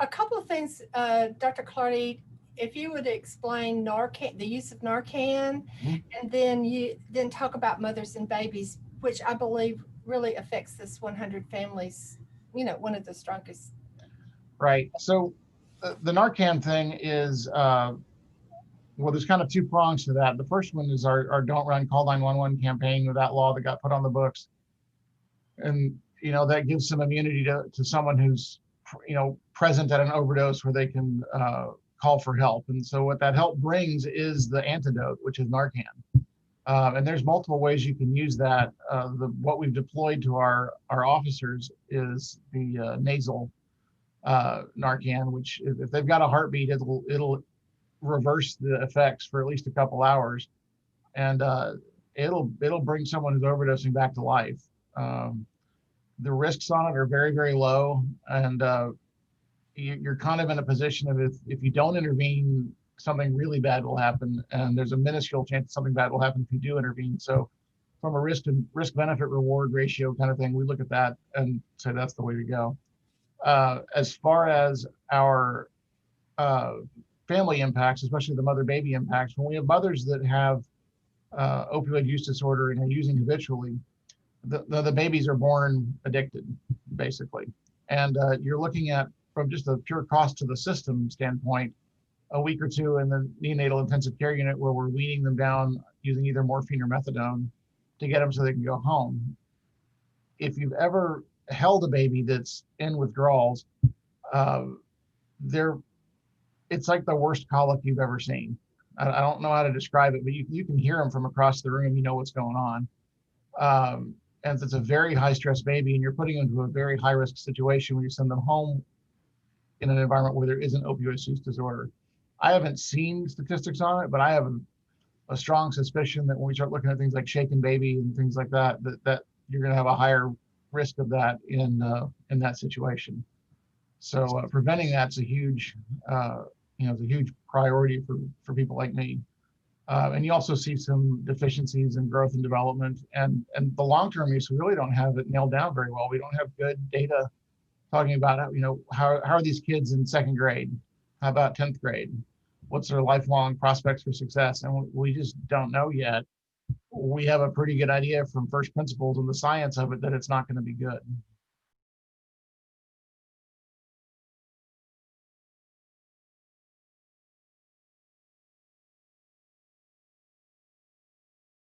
A couple of things, Dr. Clardy, if you would explain Narcan, the use of Narcan, Mhm. and then talk about mothers and babies, which I believe really affects this 100 families. One of the strongest. Right. So the Narcan thing is, well, there's kind of two prongs to that. The first one is our Don't Run, Call 911 campaign, with that law that got put on the books. And, that gives some immunity to someone who's, present at an overdose where they can call for help. And so what that help brings is the antidote, which is Narcan. And there's multiple ways you can use that. What we've deployed to our officers is the nasal Narcan, which if they've got a heartbeat, it'll reverse the effects for at least a couple hours, and it'll bring someone who's overdosing back to life. The risks on it are very, very low, and you're kind of in a position of, if you don't intervene, something really bad will happen, and there's a minuscule chance something bad will happen if you do intervene. So from a risk benefit reward ratio kind of thing, we look at that and say that's the way to go. As far as our uh, family impacts, especially the mother baby impacts, when we have mothers that have opioid use disorder and are using habitually, the babies are born addicted, basically. And you're looking at, from just a pure cost to the system standpoint, a week or two in the neonatal intensive care unit where we're weaning them down using either morphine or methadone to get them so they can go home. If you've ever held a baby that's in withdrawals, uh, they're it's like the worst colic you've ever seen. I don't know how to describe it, but you can hear them from across the room. You know what's going on. And it's a very high stress baby, and you're putting them into a very high risk situation when you send them home in an environment where there isn't opioid use disorder. I haven't seen statistics on it, but I have a strong suspicion that when we start looking at things like shaken baby and things like that, that you're going to have a higher risk of that in that situation. So preventing that's a huge, it's a huge priority for people like me. And you also see some deficiencies in growth and development, and the long-term use. We really don't have it nailed down very well. We don't have good data talking about how are these kids in second grade? How about 10th grade? What's their lifelong prospects for success? And we just don't know yet. We have a pretty good idea from first principles and the science of it that it's not going to be good.